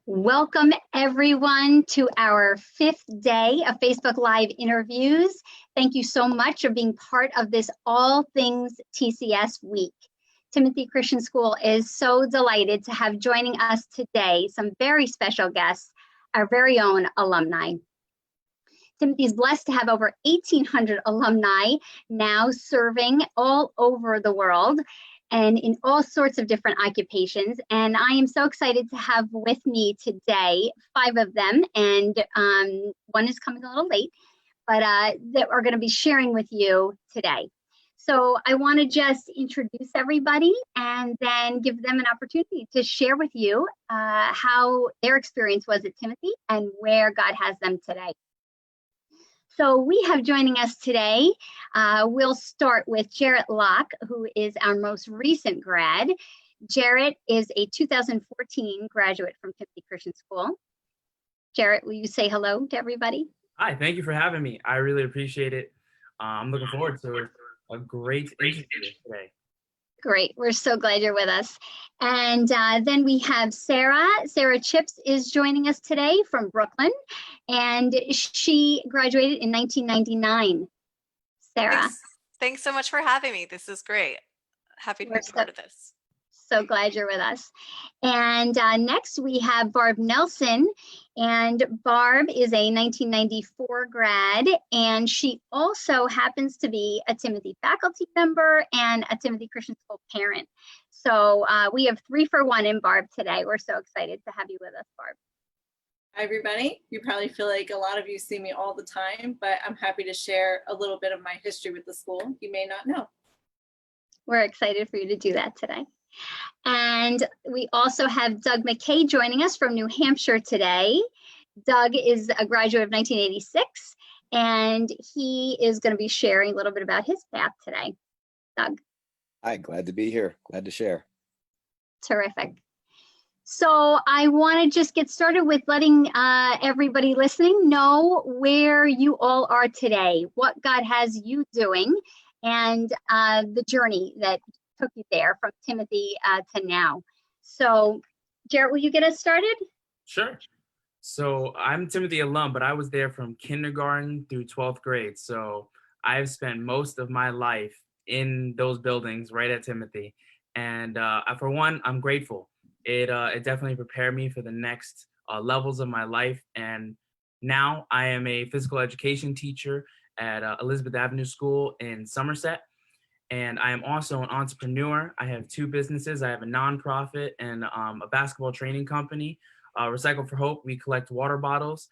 Welcome everyone to our 5th day of Facebook Live interviews. Thank you so much for being part of this All Things TCS week. Timothy Christian School is so delighted to have joining us today some very special guests, our very own alumni. Timothy is blessed to have over 1,800 alumni now serving all over the world and in all sorts of different occupations. And I am so excited to have with me today 5 of them, and one is coming a little late, but that are going to be sharing with you today. So I want to just introduce everybody and then give them an opportunity to share with you how their experience was at Timothy and where God has them today. So we have joining us today, we'll start with Jarrett Locke, who is our most recent grad. Jarrett is a 2014 graduate from Timothy Christian School. Jarrett, will you say hello to everybody? Hi, thank you for having me. I really appreciate it. I'm looking forward to a great interview today. Great, we're so glad you're with us. And then we have Sarah. Sarah Chips is joining us today from Brooklyn, and she graduated in 1999. Sarah. Thanks so much for having me. This is great. Happy to be part of this. So glad you're with us. And next we have Barb Nelson, and Barb is a 1994 grad, and she also happens to be a Timothy faculty member and a Timothy Christian School parent. So we have 3 for 1 in Barb today. We're so excited to have you with us, Barb. Hi, everybody. You probably feel like a lot of you see me all the time, but I'm happy to share a little bit of my history with the school you may not know. We're excited for you to do that today. And we also have Doug McKay joining us from New Hampshire today. Doug is a graduate of 1986, and he is going to be sharing a little bit about his path today. Doug. Hi, glad to be here. Glad to share. Terrific. So I want to just get started with letting everybody listening know where you all are today, what God has you doing, and the journey that took you there from Timothy to now. So Jarrett, will you get us started? Sure. So I'm Timothy alum, but I was there from kindergarten through 12th grade. So I've spent most of my life in those buildings right at Timothy. And for one, I'm grateful. It definitely prepared me for the next levels of my life. And now I am a physical education teacher at Elizabeth Avenue School in Somerset. And I am also an entrepreneur. I have 2 businesses. I have a nonprofit and a basketball training company. Recycle for Hope, we collect water bottles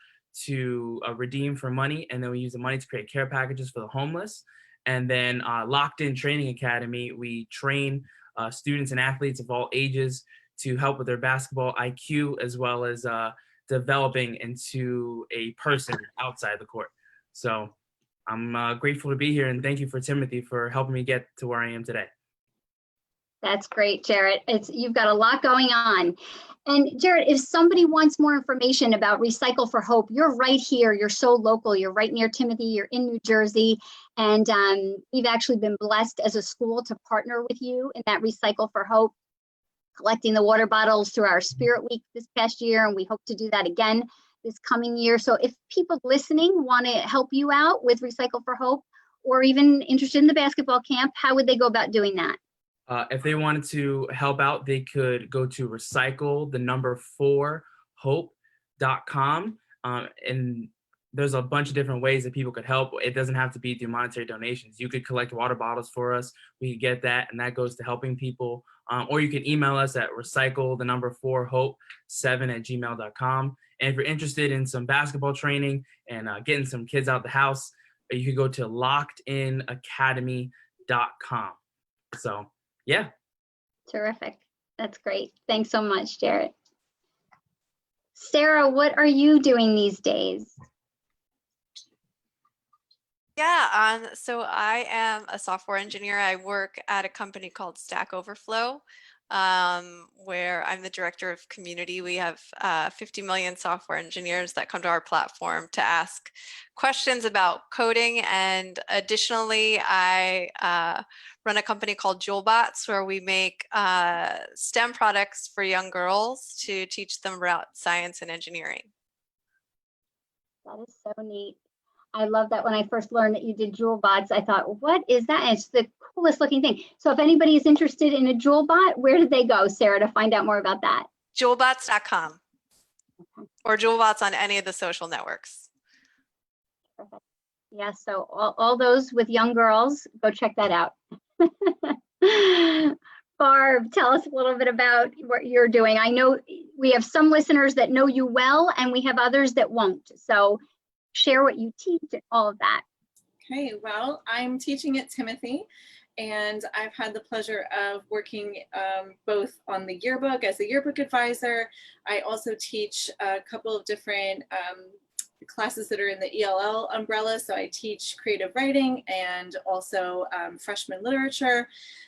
to redeem for money, and then we use the money to create care packages for the homeless. And then Locked In Training Academy, we train students and athletes of all ages to help with their basketball IQ, as well as developing into a person outside the court. So I'm grateful to be here, and thank you for Timothy for helping me get to where I am today. That's great, Jarrett. You've got a lot going on. And Jarrett, if somebody wants more information about Recycle for Hope, you're right here. You're so local. You're right near Timothy. You're in New Jersey. And we've actually been blessed as a school to partner with you in that Recycle for Hope, collecting the water bottles through our Spirit Week this past year. And we hope to do that again this coming year. So if people listening want to help you out with Recycle for Hope, or even interested in the basketball camp, how would they go about doing that? If they wanted to help out, they could go to recycle4hope.com. And there's a bunch of different ways that people could help. It doesn't have to be through monetary donations. You could collect water bottles for us. We could get that, and that goes to helping people. Or you can email us at recycle4hope7@gmail.com. And if you're interested in some basketball training and getting some kids out the house, you could go to lockedinacademy.com. So, yeah. Terrific. That's great. Thanks so much, Jarrett. Sarah, what are you doing these days? Yeah, so I am a software engineer. I work at a company called Stack Overflow. where I'm the director of community. We have 50 million software engineers that come to our platform to ask questions about coding. And additionally, I run a company called JewelBots, where we make STEM products for young girls to teach them about science and engineering. That is so neat. I love that. When I first learned that you did JewelBots, I thought, what is that? And it's the coolest looking thing. So if anybody is interested in a JewelBot, where did they go, Sarah, to find out more about that? Jewelbots.com or JewelBots on any of the social networks. Perfect. Yes, so all those with young girls, go check that out. Barb, tell us a little bit about what you're doing. I know we have some listeners that know you well, and we have others that won't. So share what you teach and all of that. Okay, well, I'm teaching at Timothy, and I've had the pleasure of working both on the yearbook as a yearbook advisor. I also teach a couple of different classes that are in the ELL umbrella. So I teach creative writing and also freshman literature.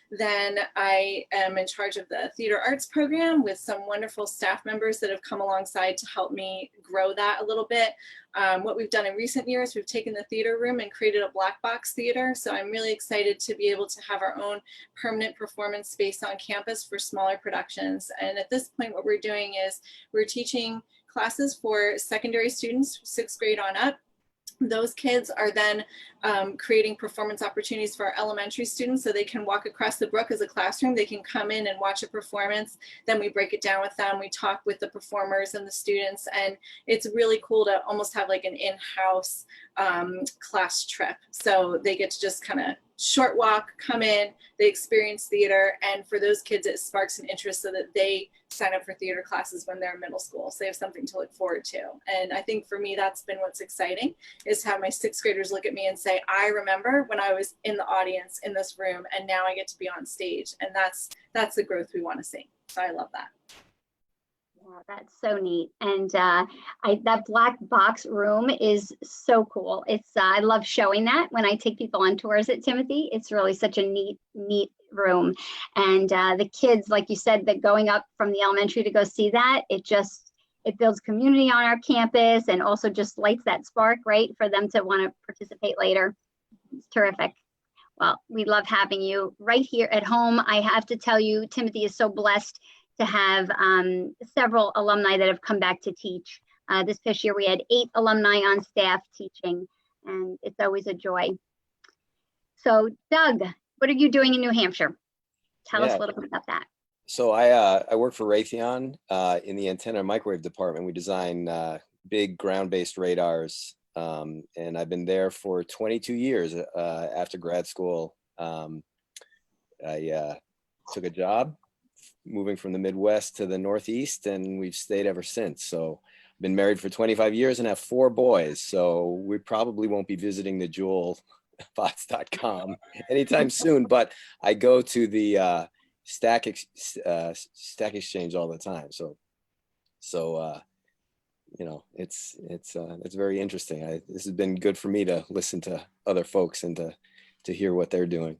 Then I am in charge of the theater arts program with some wonderful staff members that have come alongside to help me grow that a little bit. What we've done in recent years, we've taken the theater room and created a black box theater. So I'm really excited to be able to have our own permanent performance space on campus for smaller productions. And at this point, what we're doing is we're teaching classes for secondary students, 6th grade on up. Those kids are then creating performance opportunities for our elementary students, so they can walk across the brook as a classroom. They can come in and watch a performance. Then we break it down with them. We talk with the performers and the students, and it's really cool to almost have like an in-house class trip. So they get to just kind of short walk, come in, they experience theater, and for those kids it sparks an interest so that they sign up for theater classes when they're in middle school, so they have something to look forward to. And I think for me that's been what's exciting, is to have my 6th graders look at me and say, I remember when I was in the audience in this room, and now I get to be on stage. And that's the growth we want to see. So I love that. Wow, that's so neat. And that black box room is so cool. It's I love showing that when I take people on tours at Timothy. It's really such a neat room. And the kids, like you said, that going up from the elementary to go see that, it builds community on our campus, and also just lights that spark, right, for them to want to participate later. It's terrific. Well, we love having you right here at home. I have to tell you, Timothy is so blessed to have several alumni that have come back to teach. This past year, we had 8 alumni on staff teaching, and it's always a joy. So, Doug, what are you doing in New Hampshire? Tell us a little bit about that. So I work for Raytheon in the antenna and microwave department. We design big ground-based radars, and I've been there for 22 years. After grad school, I took a job moving from the Midwest to the Northeast, and we've stayed ever since. So I've been married for 25 years and have 4 boys. So we probably won't be visiting the jewelbots.com anytime soon, but I go to the Stack Exchange all the time. So you know, it's very interesting. This has been good for me to listen to other folks and to hear what they're doing.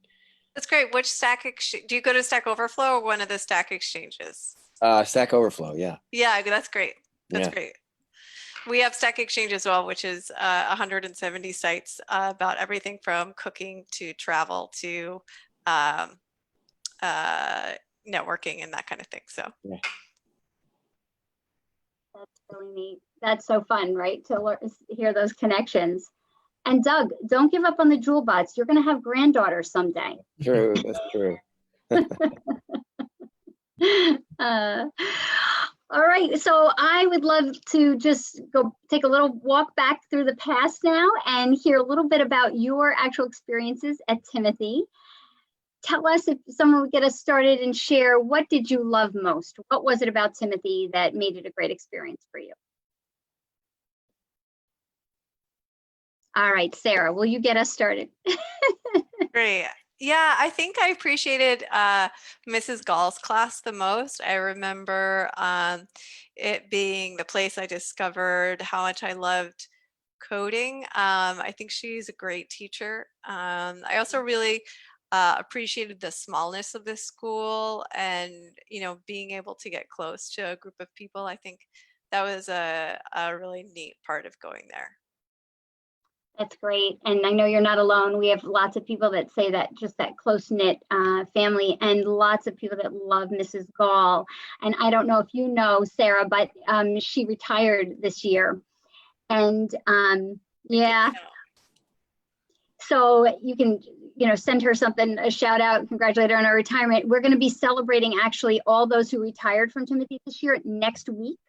That's great. Which Stack Exchange? Do you go to Stack Overflow or one of the Stack Exchanges? Stack Overflow, yeah. Yeah, that's great. That's great. We have Stack Exchange as well, which is 170 sites about everything from cooking to travel to networking and that kind of thing. So yeah. That's really neat. That's so fun, right? To hear those connections. And Doug, don't give up on the JewelBots. You're going to have granddaughters someday. True, that's true. All right, so I would love to just go take a little walk back through the past now and hear a little bit about your actual experiences at Timothy. Tell us, if someone would get us started, and share, what did you love most? What was it about Timothy that made it a great experience for you? All right, Sarah, will you get us started? great. Yeah, I think I appreciated Mrs. Gall's class the most. I remember it being the place I discovered how much I loved coding. I think she's a great teacher. I also really appreciated the smallness of this school and, being able to get close to a group of people. I think that was a really neat part of going there. That's great. And I know you're not alone. We have lots of people that say that, just that close-knit family, and lots of people that love Mrs. Gall. And I don't know if you know Sarah, but she retired this year. And yeah, so you can, send her something, a shout out, congratulate her on her retirement. We're going to be celebrating actually all those who retired from Timothy this year next week.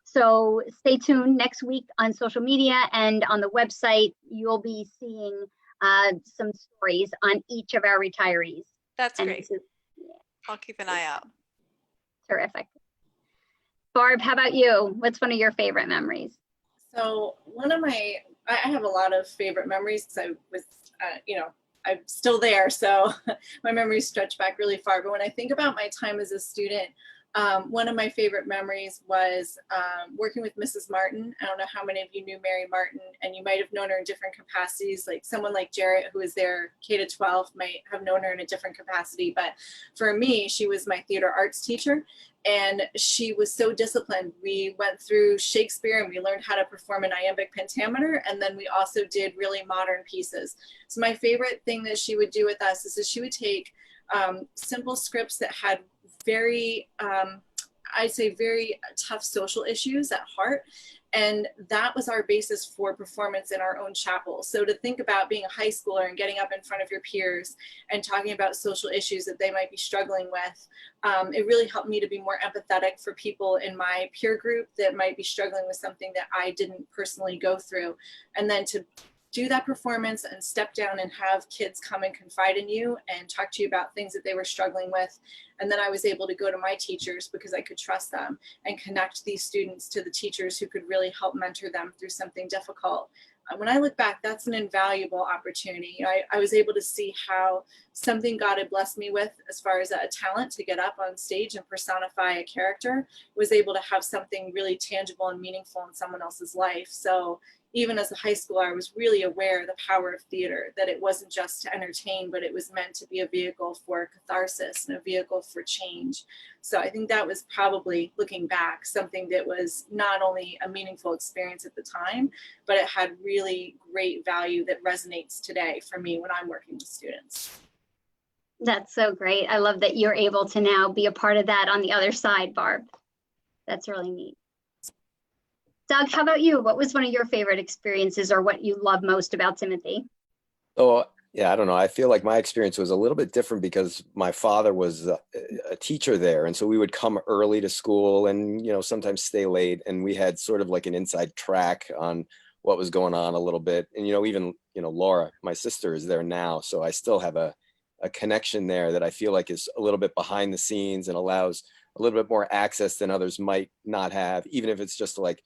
So stay tuned next week on social media and on the website. You'll be seeing some stories on each of our retirees. That's great. I'll keep an eye out. Terrific. Barb, how about you? What's one of your favorite memories? So I have a lot of favorite memories because I was, I'm still there. So my memories stretch back really far. But when I think about my time as a student, one of my favorite memories was working with Mrs. Martin. I don't know how many of you knew Mary Martin, and you might have known her in different capacities. Like someone like Jarrett, who was there K-12, might have known her in a different capacity. But for me, she was my theater arts teacher, and she was so disciplined. We went through Shakespeare and we learned how to perform an iambic pentameter, and then we also did really modern pieces. So my favorite thing that she would do with us is that she would take simple scripts that had very, I'd say very tough social issues at heart. And that was our basis for performance in our own chapel. So to think about being a high schooler and getting up in front of your peers and talking about social issues that they might be struggling with, it really helped me to be more empathetic for people in my peer group that might be struggling with something that I didn't personally go through. And then to do that performance and step down and have kids come and confide in you and talk to you about things that they were struggling with. And then I was able to go to my teachers because I could trust them and connect these students to the teachers who could really help mentor them through something difficult. When I look back, that's an invaluable opportunity. I was able to see how something God had blessed me with as far as a talent to get up on stage and personify a character was able to have something really tangible and meaningful in someone else's life. So even as a high schooler, I was really aware of the power of theater, that it wasn't just to entertain, but it was meant to be a vehicle for catharsis and a vehicle for change. So I think that was probably, looking back, something that was not only a meaningful experience at the time, but it had really great value that resonates today for me when I'm working with students. That's so great. I love that you're able to now be a part of that on the other side, Barb. That's really neat. Doug, how about you? What was one of your favorite experiences or what you love most about Timothy? Oh, yeah, I don't know. I feel like my experience was a little bit different because my father was a teacher there. And so we would come early to school and, sometimes stay late. And we had sort of like an inside track on what was going on a little bit. And, even, Laura, my sister, is there now. So I still have a connection there that I feel like is a little bit behind the scenes and allows a little bit more access than others might not have, even if it's just like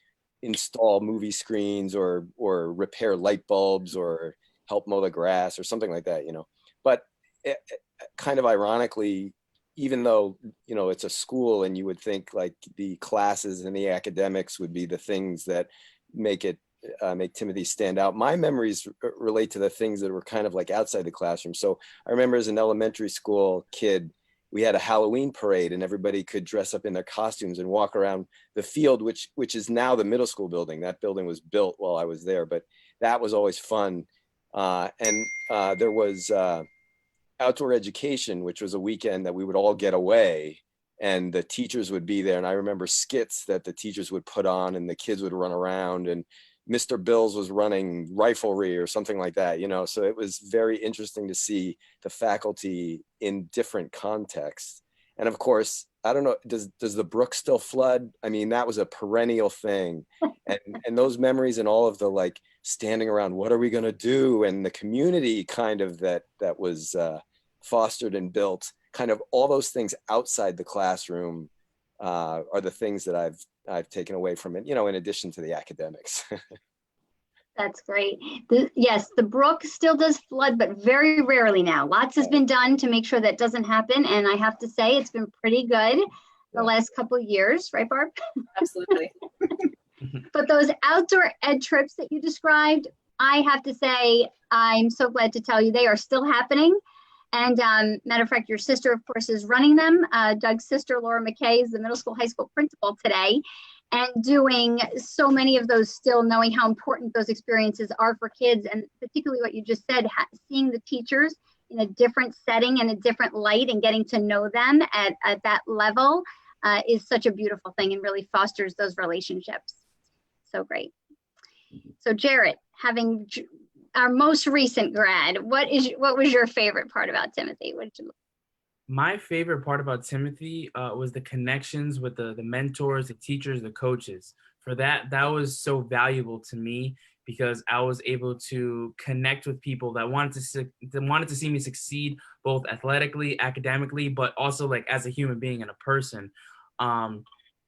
install movie screens or repair light bulbs or help mow the grass or something like that, But kind of ironically, even though, it's a school and you would think like the classes and the academics would be the things that make Timothy stand out, my memories relate to the things that were kind of like outside the classroom. So I remember as an elementary school kid, we had a Halloween parade and everybody could dress up in their costumes and walk around the field, which is now the middle school building. That building was built while I was there, but that was always fun. And there was outdoor education, which was a weekend that we would all get away and the teachers would be there. And I remember skits that the teachers would put on and the kids would run around, and Mr. Bills was running riflery or something like that, so it was very interesting to see the faculty in different contexts. And of course, I don't know, does the brook still flood? I mean, that was a perennial thing. And those memories and all of the like standing around, what are we going to do? And the community kind of that was fostered and built, kind of all those things outside the classroom are the things that I've taken away from it, in addition to the academics. That's great. Yes, the brook still does flood, but very rarely now. Lots has been done to make sure that doesn't happen. And I have to say, it's been pretty good the last couple of years, right, Barb? Absolutely. But those outdoor ed trips that you described, I have to say, I'm so glad to tell you they are still happening. And matter of fact, your sister, of course, is running them. Doug's sister, Laura McKay, is the middle school, high school principal today, and doing so many of those, still knowing how important those experiences are for kids. And particularly what you just said, seeing the teachers in a different setting and a different light and getting to know them at that level is such a beautiful thing and really fosters those relationships. So great. So Jarrett, having our most recent grad, what was your favorite part about Timothy? My favorite part about Timothy was the connections with the mentors, the teachers, the coaches. For that was so valuable to me because I was able to connect with people that wanted to see me succeed, both athletically, academically, but also like as a human being and a person.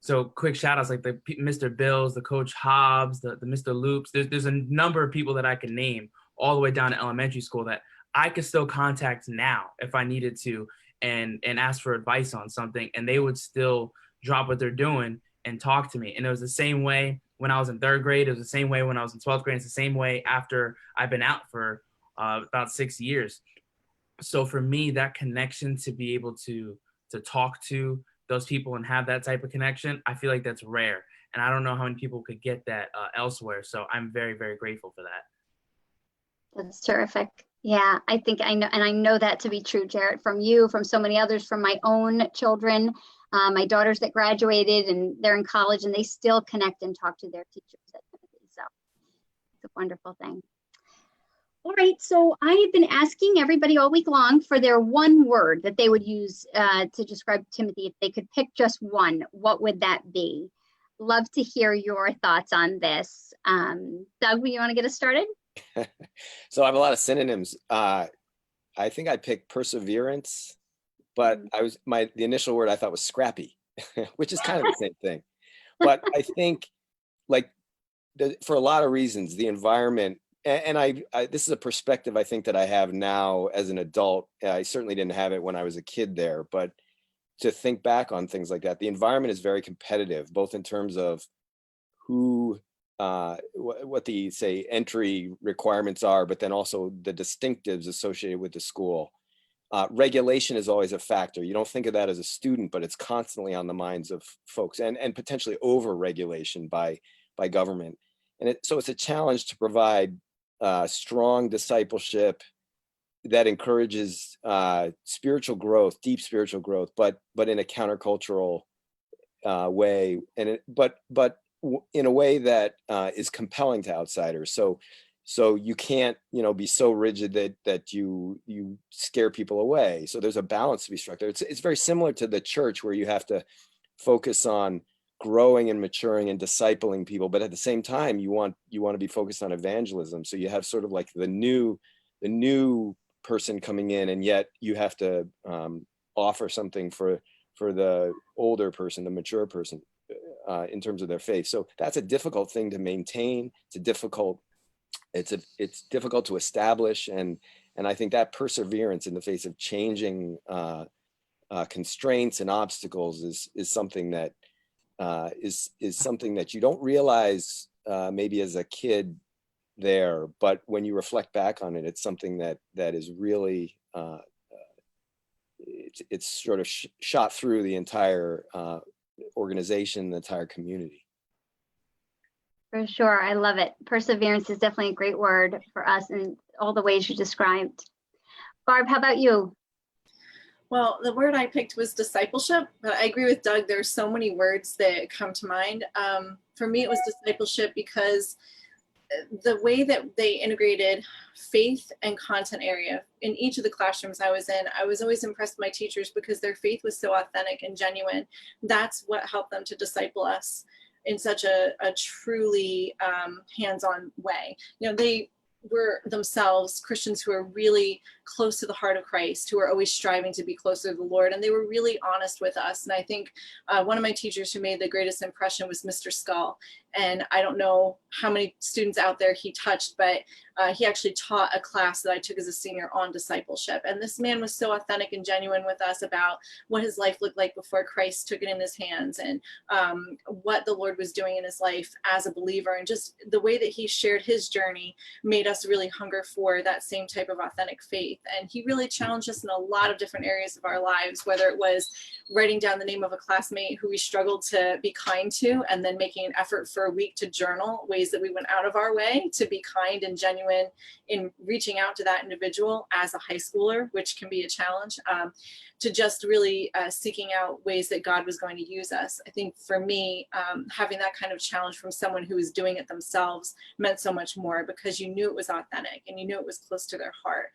So quick shout outs like the Mr. Bills, the Coach Hobbs, the Mr. Loops. There's a number of people that I can name all the way down to elementary school that I could still contact now if I needed to and ask for advice on something, and they would still drop what they're doing and talk to me. And it was the same way when I was in 3rd grade. It was the same way when I was in 12th grade. It's the same way after I've been out for about 6 years. So for me, that connection, to be able to talk to those people and have that type of connection, I feel like that's rare. And I don't know how many people could get that elsewhere. So I'm very, very grateful for that. That's terrific. Yeah, I think I know, and I know that to be true, Jarrett, from you, from so many others, from my own children, my daughters that graduated and they're in college and they still connect and talk to their teachers at Timothy. So it's a wonderful thing. All right, so I have been asking everybody all week long for their one word that they would use to describe Timothy. If they could pick just one, what would that be? Love to hear your thoughts on this. Doug, you want to get us started? So I have a lot of synonyms. I think I picked perseverance, but the initial word I thought was scrappy, which is kind of the same thing. But I think for a lot of reasons, the environment, and I this is a perspective I think that I have now as an adult. I certainly didn't have it when I was a kid there, but to think back on things like that, the environment is very competitive, both in terms of who what the entry requirements are, but then also the distinctives associated with the school. Regulation is always a factor. You don't think of that as a student, but it's constantly on the minds of folks, and potentially over regulation by government. And so it's a challenge to provide strong discipleship that encourages spiritual growth, deep spiritual growth, but in a countercultural way, and but in a way that is compelling to outsiders. So you can't, be so rigid that you scare people away. So there's a balance to be struck there. It's very similar to the church, where you have to focus on growing and maturing and discipling people, but at the same time, you want to be focused on evangelism. So you have sort of like the new person coming in, and yet you have to offer something for the older person, the mature person, in terms of their faith. So that's a difficult thing to maintain. It's difficult to establish, and I think that perseverance in the face of changing constraints and obstacles is something that is something that you don't realize maybe as a kid there, but when you reflect back on it, it's something that is really it's sort of shot through the entire organization, the entire community. For sure. I love it. Perseverance is definitely a great word for us in all the ways you described. Barb, how about you? Well, the word I picked was discipleship, but I agree with Doug. There's so many words that come to mind. For me, it was discipleship because the way that they integrated faith and content area in each of the classrooms I was in, I was always impressed with my teachers because their faith was so authentic and genuine. That's what helped them to disciple us in such a truly hands-on way. They were themselves Christians who are really close to the heart of Christ, who are always striving to be closer to the Lord. And they were really honest with us. And I think one of my teachers who made the greatest impression was Mr. Skull. And I don't know how many students out there he touched, but he actually taught a class that I took as a senior on discipleship. And this man was so authentic and genuine with us about what his life looked like before Christ took it in his hands, and what the Lord was doing in his life as a believer. And just the way that he shared his journey made us really hunger for that same type of authentic faith. And he really challenged us in a lot of different areas of our lives, whether it was writing down the name of a classmate who we struggled to be kind to, and then making an effort for a week to journal ways that we went out of our way to be kind and genuine in reaching out to that individual as a high schooler, which can be a challenge, to just really seeking out ways that God was going to use us. I think for me, having that kind of challenge from someone who was doing it themselves meant so much more, because you knew it was authentic and you knew it was close to their heart.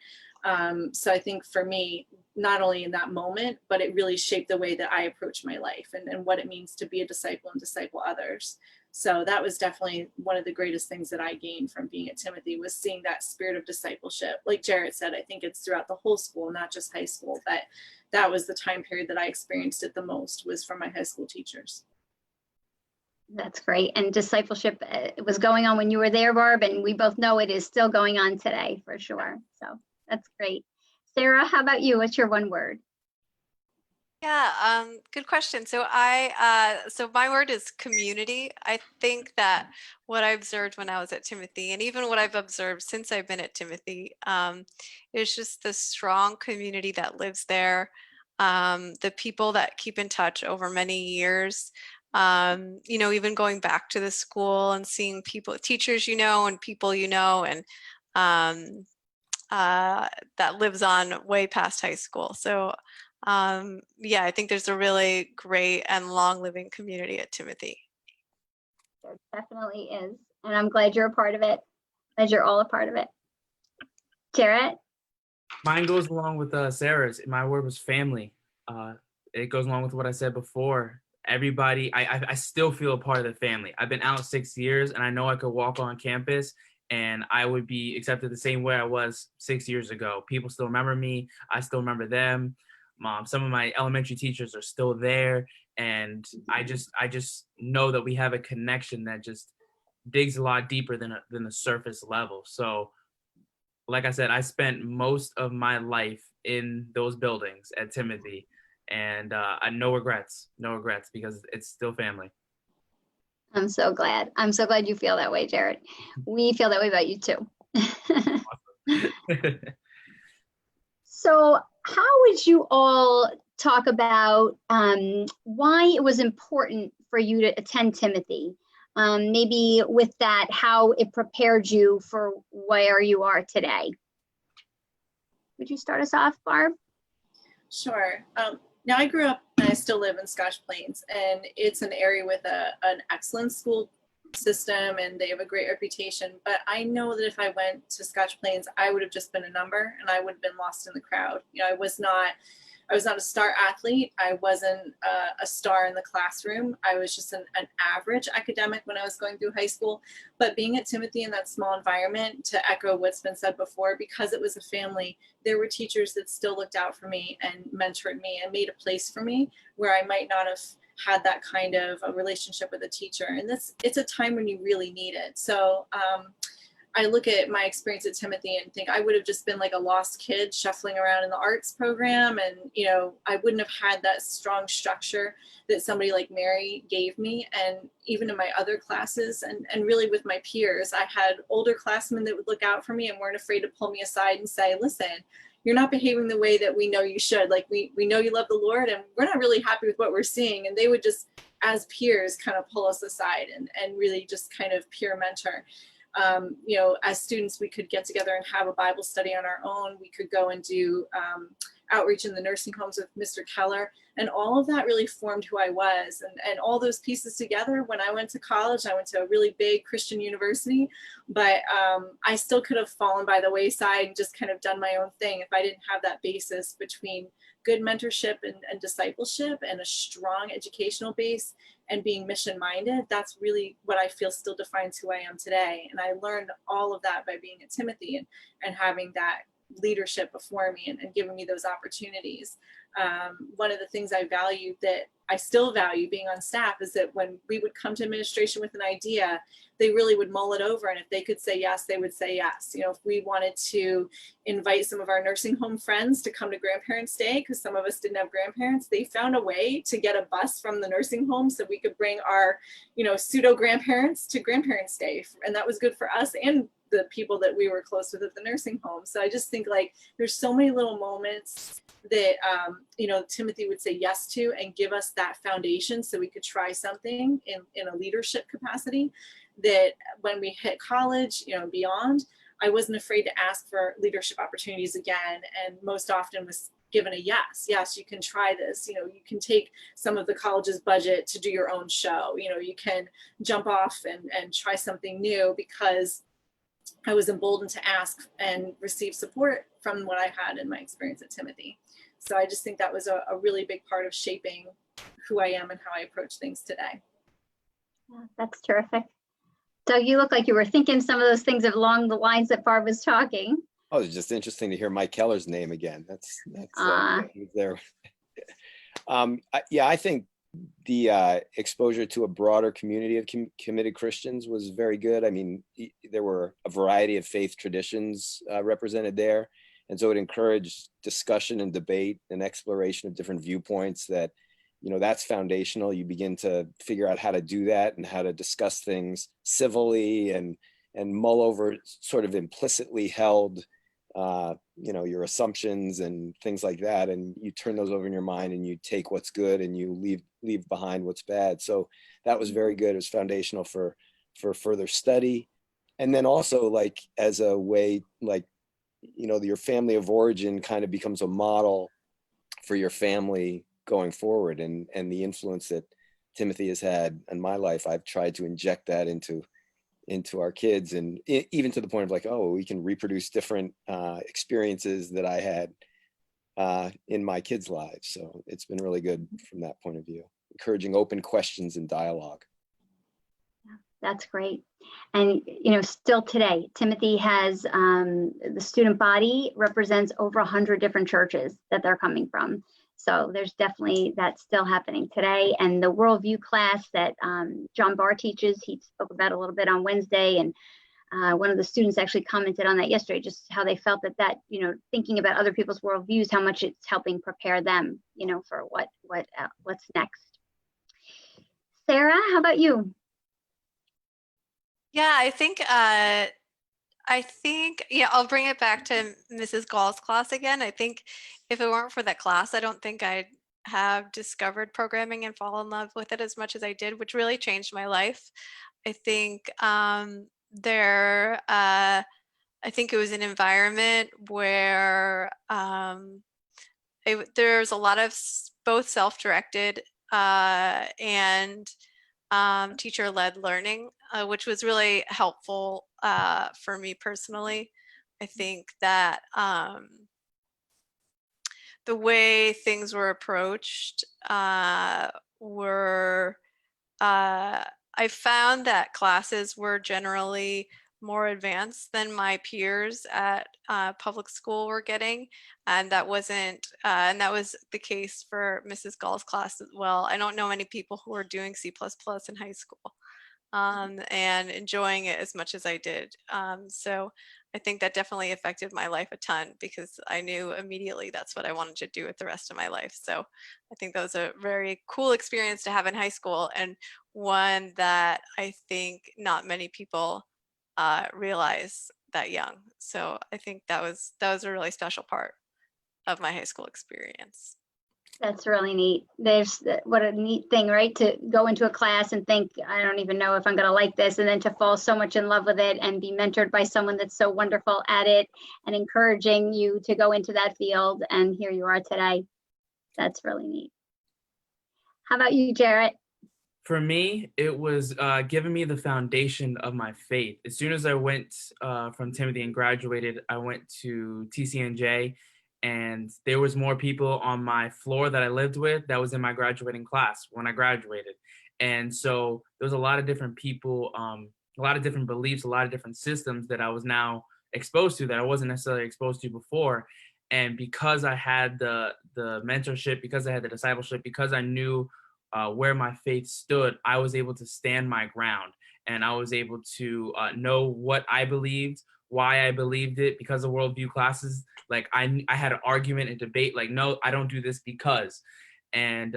So I think for me, not only in that moment, but it really shaped the way that I approach my life and what it means to be a disciple and disciple others. So that was definitely one of the greatest things that I gained from being at Timothy, was seeing that spirit of discipleship. Like Jarrett said, I think it's throughout the whole school, not just high school, but that was the time period that I experienced it the most, was from my high school teachers. That's great. And discipleship was going on when you were there, Barb, and we both know it is still going on today for sure. So that's great. Sarah, how about you? What's your one word? Yeah, good question. So so my word is community. I think that what I observed when I was at Timothy, and even what I've observed since I've been at Timothy, is just the strong community that lives there. The people that keep in touch over many years. You know, even going back to the school and seeing people, teachers you know, and people you know, and that lives on way past high school. So yeah, I think there's a really great and long living community at Timothy. There definitely is. And I'm glad you're a part of it, as you're all a part of it. Jarrett? Mine goes along with Sarah's. My word was family. It goes along with what I said before. Everybody, I still feel a part of the family. I've been out 6 years, and I know I could walk on campus and I would be accepted the same way I was 6 years ago. People still remember me. I still remember them. Some of my elementary teachers are still there, and I just know that we have a connection that just digs a lot deeper than the surface level. So, like I said, I spent most of my life in those buildings at Timothy, and I no regrets, because it's still family. I'm so glad. I'm so glad you feel that way, Jarrett. We feel that way about you too. So how would you all talk about why it was important for you to attend Timothy? Maybe with that, how it prepared you for where you are today. Would you start us off, Barb? Sure. Now I grew up and I still live in Scotch Plains, and it's an area with an excellent school system, and they have a great reputation. But I know that if I went to Scotch Plains, I would have just been a number, and I would have been lost in the crowd. You know, I was not a star athlete. I wasn't a star in the classroom. I was just an average academic when I was going through high school. But being at Timothy in that small environment, to echo what's been said before, because it was a family, there were teachers that still looked out for me and mentored me and made a place for me where I might not have had that kind of a relationship with a teacher. And it's a time when you really need it. So I look at my experience at Timothy and think I would have just been like a lost kid shuffling around in the arts program. And, you know, I wouldn't have had that strong structure that somebody like Mary gave me. And even in my other classes and really with my peers, I had older classmen that would look out for me and weren't afraid to pull me aside and say, listen, you're not behaving the way that we know you should. Like we know you love the Lord, and we're not really happy with what we're seeing. And they would just, as peers, kind of pull us aside and really just kind of peer mentor. You know, as students, we could get together and have a Bible study on our own. We could go and do outreach in the nursing homes with Mr. Keller. And all of that really formed who I was. And all those pieces together, when I went to college, I went to a really big Christian university, but I still could have fallen by the wayside and just kind of done my own thing if I didn't have that basis between good mentorship and discipleship and a strong educational base and being mission minded. That's really what I feel still defines who I am today. And I learned all of that by being at Timothy and having that leadership before me and giving me those opportunities. One of the things I value, that I still value being on staff, is that when we would come to administration with an idea, they really would mull it over. And if they could say yes, they would say yes. You know, if we wanted to invite some of our nursing home friends to come to Grandparents' Day, because some of us didn't have grandparents, they found a way to get a bus from the nursing home so we could bring our, you know, pseudo grandparents to Grandparents' Day. And that was good for us and the people that we were close with at the nursing home. So I just think, like, there's so many little moments that, you know, Timothy would say yes to and give us that foundation so we could try something in a leadership capacity, that when we hit college, you know, beyond, I wasn't afraid to ask for leadership opportunities again. And most often was given a yes. Yes, you can try this. You know, you can take some of the college's budget to do your own show. You know, you can jump off and try something new, because I was emboldened to ask and receive support from what I had in my experience at Timothy. So I just think that was a really big part of shaping who I am and how I approach things today. Yeah, that's terrific. Doug, you look like you were thinking some of those things along the lines that Barb was talking. Oh, it's just interesting to hear Mike Keller's name again. That's he was there. Yeah, I think the exposure to a broader community of committed Christians was very good. I mean, there were a variety of faith traditions represented there. And so it encouraged discussion and debate and exploration of different viewpoints that, you know, that's foundational. You begin to figure out how to do that and how to discuss things civilly and mull over sort of implicitly held, you know, your assumptions and things like that. And you turn those over in your mind and you take what's good and you leave behind what's bad. So that was very good. It was foundational for further study. And then also, like, as a way, like, you know, your family of origin kind of becomes a model for your family going forward, and the influence that Timothy has had in my life, I've tried to inject that into our kids, and even to the point of, like, oh, we can reproduce different experiences that I had in my kids' lives. So it's been really good from that point of view, encouraging open questions and dialogue. That's great. And, you know, still today, Timothy has the student body represents over 100 different churches that they're coming from. So there's definitely that still happening today. And the worldview class that John Barr teaches, he spoke about a little bit on Wednesday. And one of the students actually commented on that yesterday, just how they felt that, you know, thinking about other people's worldviews, how much it's helping prepare them, you know, for what's next. Sarah, how about you? Yeah, I think, yeah, I'll bring it back to Mrs. Gall's class again. I think if it weren't for that class, I don't think I'd have discovered programming and fall in love with it as much as I did, which really changed my life. I think I think it was an environment where there's a lot of both self-directed and teacher-led learning, which was really helpful for me personally. I think that the way things were approached were, I found that classes were generally more advanced than my peers at public school were getting, and that wasn't and that was the case for Mrs. Gall's class as well. I don't know many people who are doing C++ in high school and enjoying it as much as I did. So I think that definitely affected my life a ton, because I knew immediately that's what I wanted to do with the rest of my life. So I think that was a very cool experience to have in high school, and one that I think not many people realize that young. So I think that was a really special part of my high school experience. That's really neat. What a neat thing, right? To go into a class and think, I don't even know if I'm going to like this, and then to fall so much in love with it and be mentored by someone that's so wonderful at it and encouraging you to go into that field. And here you are today. That's really neat. How about you, Jarrett? For me, it was giving me the foundation of my faith. As soon as I went from Timothy and graduated, I went to TCNJ, and there was more people on my floor that I lived with that was in my graduating class when I graduated. And so there was a lot of different people, a lot of different beliefs, a lot of different systems that I was now exposed to that I wasn't necessarily exposed to before. And because I had the mentorship, because I had the discipleship, because I knew where my faith stood, I was able to stand my ground, and I was able to know what I believed, why I believed it. Because of worldview classes, like I had an argument and debate, like, no, I don't do this because, and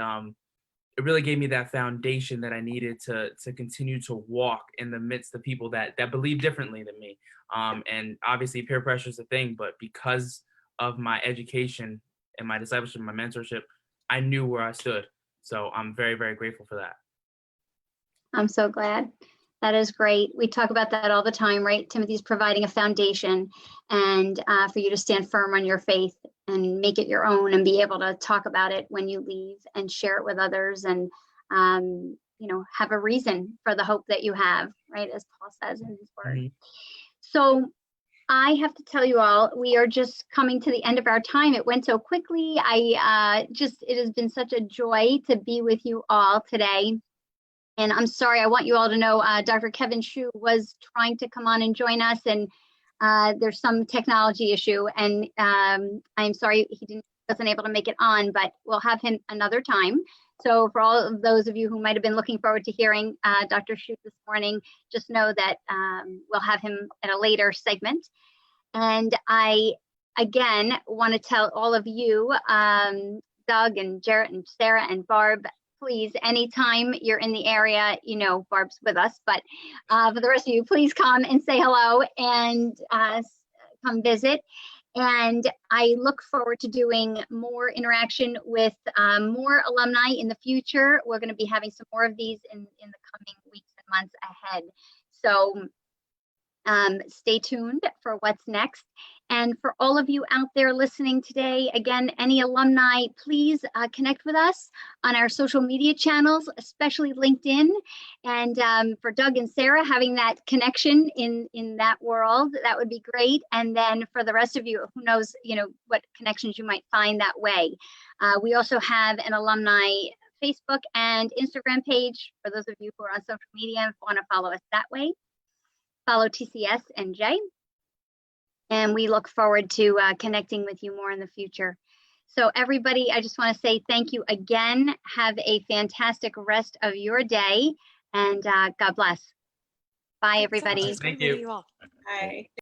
it really gave me that foundation that I needed to continue to walk in the midst of people that believe differently than me. And obviously peer pressure is a thing, but because of my education and my discipleship, my mentorship, I knew where I stood. So I'm very, very grateful for that. I'm so glad. That is great. We talk about that all the time, right? Timothy's providing a foundation, and for you to stand firm on your faith and make it your own and be able to talk about it when you leave and share it with others, and have a reason for the hope that you have, right? As Paul says in his word. Mm-hmm. So I have to tell you all, we are just coming to the end of our time. It went so quickly. It has been such a joy to be with you all today. And I'm sorry, I want you all to know Dr. Kevin Shu was trying to come on and join us, and there's some technology issue, and I'm sorry he wasn't able to make it on, but we'll have him another time. So for all of those of you who might have been looking forward to hearing Dr. Shu this morning, just know that we'll have him at a later segment. And I, again, want to tell all of you, Doug and Jarrett and Sarah and Barb, please, anytime you're in the area, Barb's with us, but for the rest of you, please come and say hello and come visit. And I look forward to doing more interaction with more alumni in the future. We're going to be having some more of these in the coming weeks and months ahead. So stay tuned for what's next. And for all of you out there listening today, again, any alumni, please connect with us on our social media channels, especially LinkedIn. And for Doug and Sarah, having that connection in that world, that would be great. And then for the rest of you, who knows, what connections you might find that way. We also have an alumni Facebook and Instagram page for those of you who are on social media and want to follow us that way. Follow TCS and J. And we look forward to connecting with you more in the future. So everybody, I just want to say thank you again. Have a fantastic rest of your day, and God bless. Bye, everybody. Thank you. Bye.